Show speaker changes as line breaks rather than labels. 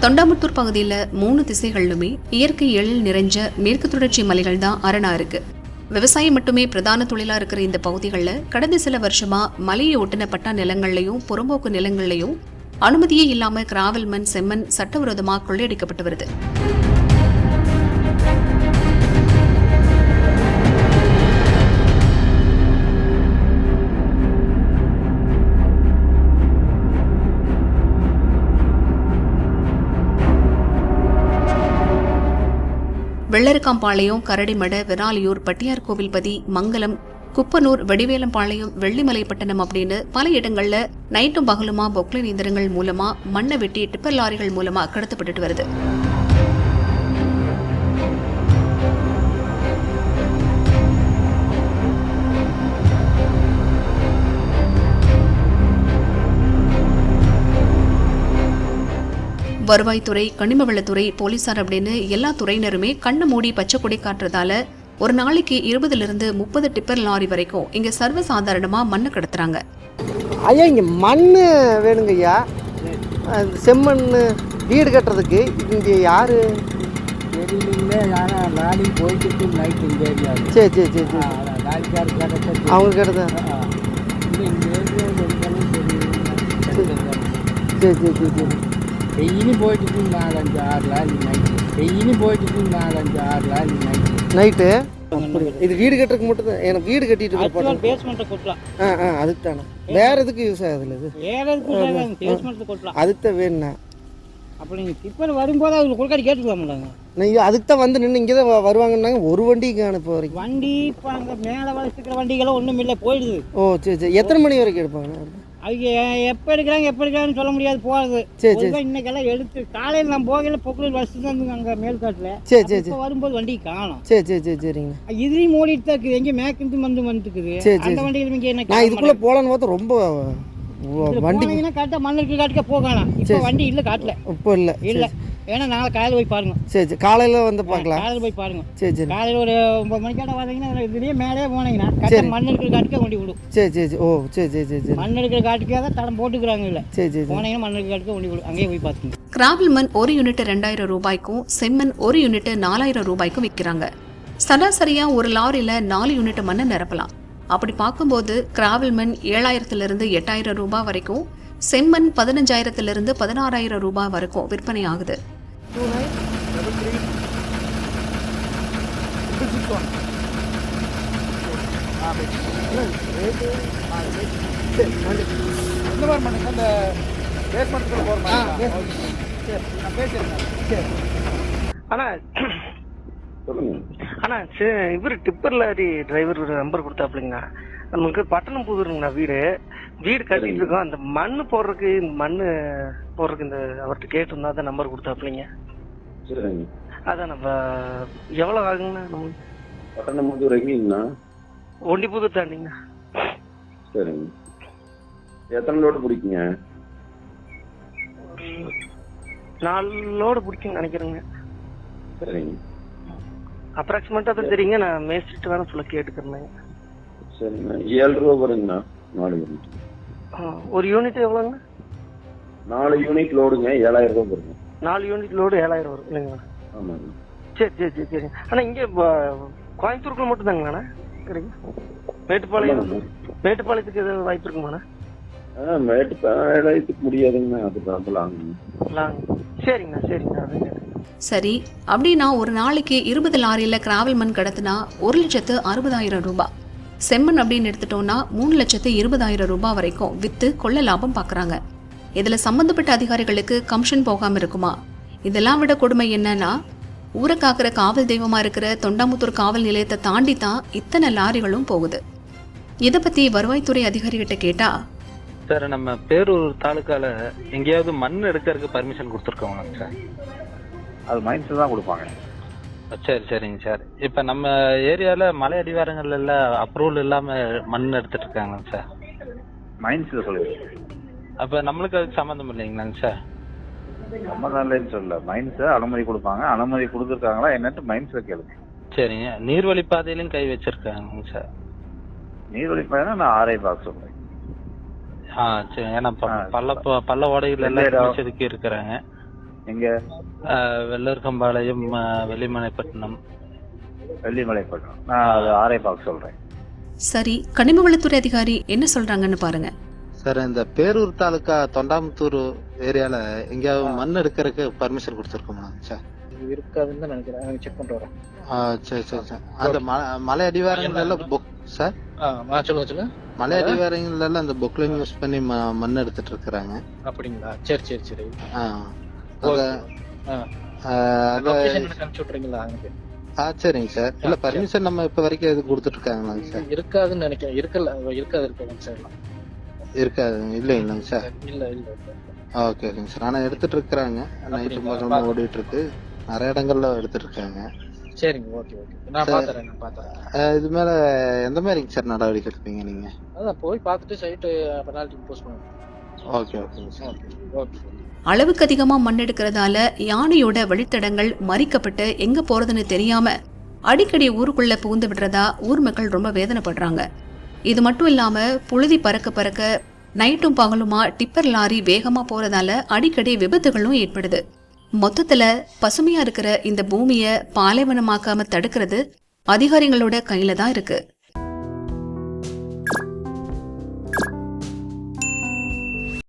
தொண்டாமுத்தூர் பகுதியில் 3 திசைகளிலுமே இயற்கை எழில் நிறைஞ்ச மேற்கு தொடர்ச்சி மலைகள் தான் அரணா இருக்கு. விவசாயம் மட்டுமே பிரதான தொழிலா இருக்கிற இந்த பகுதிகளில் கடந்த சில வருஷமா மலையை ஒட்டின பட்டா நிலங்கள்லையும் புறம்போக்கு நிலங்கள்லையும் அனுமதியே இல்லாம கிராவல் மண் செம்மண் சட்டவிரோதமா கொள்ளையடிக்கப்பட்டு வருது. வெள்ளரிக்காம்பாளையம், கரடிமட, விராலியூர், பட்டியார் கோவில்பதி, மங்கலம், குப்பனூர், வடிவேலம்பாளையம், வெள்ளிமலைப்பட்டணம் அப்படின்னு பல இடங்கள்ல நைட்டும் பகலுமா பொக்லைன் இயந்திரங்கள் மூலமா மண்ணை வெட்டி டிப்பர் லாரிகள் மூலமா கடத்தப்பட்டு வருது. வருவாய்த்துறை, கனிமவளத்துறை, போலீசார் அப்படின்னு எல்லா துறையினருமே கண்ணு மூடி பச்சை கொடி காட்டுறதால ஒரு நாளைக்கு 20 to 30 டிப்பர் லாரி வரைக்கும் இங்க சர்வசாதாரணமா மண்ணு கடத்துறாங்க.
ஐயா இங்க மண்ணு வேணுங்க ஐயா, செம்மண் வீடு கட்டுறதுக்கு. இங்க யாரு
லாரி போய்கிட்டு நைட் இந்த ஏரியா.
சரி சரி சரி சரி
லாரிக்கார் கேட்ட
அவங்க கேட்டதான். சரி சரி சரி சரி
டெய்லி போயிட்டு 4-5-6 லாரி நைட்டு. டெய்லி போயிட்டு 4-5-6 லாரி
நைட்டு. இது வீடு கட்டுறதுக்கு மட்டும் தான். எனக்கு வீடு கட்டிட்டு
பேஸ்மெண்ட்டை கொட்டலாம்.
அதுக்கு தானே. வேற எதுக்கு யூஸ் ஆகுதுல்ல இது?
வேற எதுக்கு பேஸ்மெண்ட்டை கொட்டலாம்.
அதுக்கு தான் வேணுண்ணா.
அப்போ நீங்கள் டிப்பர் வரும்போது அவங்க கொடுக்காடி கேட்டுக்கலாம் மாட்டாங்க.
நீங்கள் அதுக்கு தான் வந்து நின்று இங்கே தான் வருவாங்கன்னாங்க. ஒரு வண்டிக்கு அனுப்ப வரைக்கும்
வண்டி இப்போ அங்கே மேலே வளர்த்துக்கிற வண்டிகளும் ஒன்றும் இல்லை, போயிடுது.
ஓ சரி சரி. எத்தனை மணி வரைக்கும் எடுப்பாங்க?
அவங்க எப்போ எடுக்கிறாங்கன்னு சொல்ல முடியாது, போகிறது.
சரி சரி.
இன்னைக்கெல்லாம் எடுத்து காலையில் நான் போகல, பொக்குள் வசதி தான் அங்கே மேல்காட்டில்.
சரி சரி சரி.
வரும்போது வண்டி காணும்.
சரி சரி சரி சரிங்க.
இதுலேயும் ஓடிட்டு தான் இருக்குது. எங்கேயும் மேற்கிருந்து வந்துட்டுக்குது.
சரி சரி.
அந்த வண்டியில் இங்கே என்ன
நான் இதுக்குள்ளே போகலான்னு பார்த்தா ரொம்ப வண்டி
கரெக்டாக மண்ணுக்கு காட்டுக்க போகலாம். இப்போ வண்டி இல்லை காட்டில்.
இப்போ இல்லை
இல்லை, ஏன்னா நாளை காலையில் போய் பாருங்க.
சரி சரி. காலையில் வந்து பார்க்கலாம்.
காலையில் போய் பாருங்க.
சரி சரி.
காலையில் ஒரு 9 மணிக்காட்ட வந்தீங்கன்னா இதுலேயே மேலே போனீங்கன்னா கரெக்டாக மண் எடுக்கிற காட்டுக்க வண்டி விடும்.
சரி சரி சரி. ஓ சரி சரி சரி சரி.
மண் எடுக்கிற காட்டுக்காக தான் தடம் போட்டுக்கிறாங்க. இல்லை
சரி சரி.
போனீங்கன்னா மண் எடுக்கிற காட்டுக்க வண்டி விடும். அங்கேயே போய் பார்த்துங்க.
கிராவல் மண் ஒரு யூனிட் 2000 ரூபாய்க்கும் செம்மண் ஒரு யூனிட் 4000 ரூபாய்க்கும் விற்கிறாங்க. சராசரியா ஒரு லாரியில 4 யூனிட் மண்ணை நிரப்பலாம். அப்படி பார்க்கும்போது கிராவல் மண் 7000 to 8000 ரூபாய் வரைக்கும், செம்மண் 15000 to 16000 ரூபாய் வரைக்கும் விற்பனை ஆகுது.
அண்ணா இவர் டிப்பர் லாரி டிரைவர் நம்பர் கொடுத்தாப்லைங்கண்ணா. நமக்கு பட்டணம் புதுருங்கண்ணா. வீடு கட்டிட்டு இருக்கோம். அந்த மண்ணு போடுறதுக்கு இந்த அவர்கிட்ட கேட்டிருந்தா தான் நம்பர் கொடுத்தாப்லைங்க.
சரிங்க.
அதான் நம்ம எவ்வளோ ஆகுங்கண்ணா? நம்ம
பட்டணம் புது வரைக்கும்ண்ணா.
ஒண்டி புது தாண்டிங்கண்ணா.
சரிங்க. எத்தனை லோடு பிடிக்குங்க?
ஒரு 4 லோடு பிடிக்குன்னு நினைக்கிறேங்க.
சரிங்க.
அப்ராக்சிமேட்டா தான் தெரியுங்க. நான் மேய்ச்சிட்டு வேணா சொல்ல கேட்டுக்கிறேங்க.
சரிங்கண்ணா. 7 ரூபா வருங்கண்ணா 4 யூனிட்.
ஒரு யூனிட் எவ்வளோங்கண்ணா?
4 யூனிட் லோடுங்க 7000 ரூபா வருங்க.
4 யூனிட் லோடு 7000 வரும் இல்லைங்களா?
ஆமாங்க.
சரி சரி சரி சரிங்க. ஆனால் இங்கே கோயம்புத்தூருக்குள்ள மட்டும் தாங்கண்ணா கிடைக்கும்? மேட்டுப்பாளையத்துக்கு எதாவது வாய்ப்பு இருக்குமாண்ணா?
மேட்டுப்பாளையத்துக்கு முடியாதுங்கண்ணா. அது லாங்.
சரிங்கண்ணா சரிங்கண்ணா. அதுங்க
சரி, அப்படின்னா ஒரு நாளைக்கு 20 லாரியில கிராவல் மண் கடத்தினா 1,60,000 ரூபாய். செம்மண் அப்படின்னு எடுத்துட்டோம்னா 3,20,000 ரூபாய் வரைக்கும் வித்து கொள்ள லாபம் பார்க்குறாங்க. இதுல சம்பந்தப்பட்ட அதிகாரிகளுக்கு கமிஷன் போகாம இருக்குமா? இதெல்லாம் விட கொடுமை என்னன்னா, ஊரை காக்கிற காவல் தெய்வமா இருக்கிற தொண்டாமுத்தூர் காவல் நிலையத்தை தாண்டி தான் இத்தனை லாரிகளும் போகுது. இதை பத்தி வருவாய்த்துறை அதிகாரிகிட்ட கேட்டா,
சார் நம்ம பேரூர் தாலுக்கால எங்கேயாவது மண் எடுக்கிறதுக்கு பர்மிஷன் கொடுத்துருக்கோங்க சார்?
அது மைன்ஸ் தான் கொடுப்பாங்க.
சரி சரிங்க சார். இப்போ நம்ம ஏரியாவில் மலை அடிவாரங்கள்ல எல்லாம் அப்ரூவல் இல்லாமல் மண் எடுத்துட்டு இருக்காங்க சார்.
மைன்ஸ் சொல்லுங்க.
அப்போ நம்மளுக்கு அதுக்கு சம்மந்தம் இல்லைங்களாங்க சார்?
சம்மந்தம் இல்லைன்னு சொல்லல. மைன்ஸ் அனுமதி கொடுப்பாங்க. அனுமதி கொடுத்துருக்காங்களா என்னட்டு மைன்ஸில் கேளுங்க.
சரிங்க. நீர்வழி பாதையிலும் கை வச்சிருக்காங்க சார்.
நீர்வழி பாதைனா நான் ஆர்ஐ பாக்ஸ் சொல்றேன்.
சரி. ஏன்னா பள்ள ஓடைகள் எல்லாம் செதுக்கி இருக்கிறாங்க.
எங்க?
வெள்ளூர்கம்பாளையம், வெள்ளிமலைப்பட்டினம்.
வெள்ளிமலைப்பட்டினம். நான் அது ஆரைப்பாக்கு சொல்றேன்.
சரி, கனிம வளத்துறை அதிகாரி என்ன சொல்றாங்கன்னு பாருங்க.
சார், இந்த பேரூர் தாலுக்கா தொண்டாமுத்தூர் ஏரியால எங்கேயாவது மண் எடுக்கிறதுக்கு பர்மிஷன் கொடுத்துருக்கோமா சார்?
இருக்காதுன்னு தான் நினைக்கிறேன், செக் பண்ணிட்டு வரேன்.
சரி சரி சார். அந்த மலை அடிவாரங்கள்ல எல்லாம் சார்
சொல்லுங்க.
மலை அடிவாரங்கள்ல எல்லாம் அந்த பொக்லைன் யூஸ் பண்ணி மண் எடுத்துட்டு இருக்கிறாங்க.
அப்படிங்களா? சரி சரி சரி.
சரிங்க சார். இல்ல பர்மிஷன் நம்ம இப்ப வரைக்கும் எது கொடுத்துட்டு இருக்காங்களாங்க சார்?
இருக்காதுன்னு நினைக்கிறேன். இருக்காது சார்.
இருக்காது இல்லைங்களாங்க சார்?
இல்ல இல்ல.
ஓகே ஓகேங்க சார். ஆனா எடுத்துட்டு இருக்கிறாங்க. நைட்டு பகலமா ஓடிட்டு இருக்கு. நிறைய இடங்கள்ல எடுத்துட்டு இருக்காங்க.
சரிங்க. Okay okay. நான் பாத்துறேன்.
இது மேல எந்த மாதிரிங்க சார் நடவடிக்கை எடுப்பீங்க நீங்க?
அதான் போய் பார்த்துட்டு சைட்டு பெனால்டி போஸ்ட் பண்ணுங்க.
ஓகே ஓகேங்க சார்.
ஓகே.
அளவுக்கு அதிகமா மண் எடுக்கிறதால யானையோட வழித்தடங்கள் மறிக்கப்பட்டு எங்க போறதுன்னு தெரியாம அடிக்கடி ஊருக்குள்ள புகுந்து விடுறதா ஊர் மக்கள் ரொம்ப வேதனைப்படுறாங்க. இது மட்டும் இல்லாம புழுதி பறக்க பறக்க நைட்டும் பகலுமா டிப்பர் லாரி வேகமா போறதால அடிக்கடி விபத்துகளும் ஏற்படுது. மொத்தத்துல பசுமையா இருக்கிற இந்த பூமியை பாலைவனமாக்காம தடுக்கிறது அதிகாரிகளோட கையில தான் இருக்கு.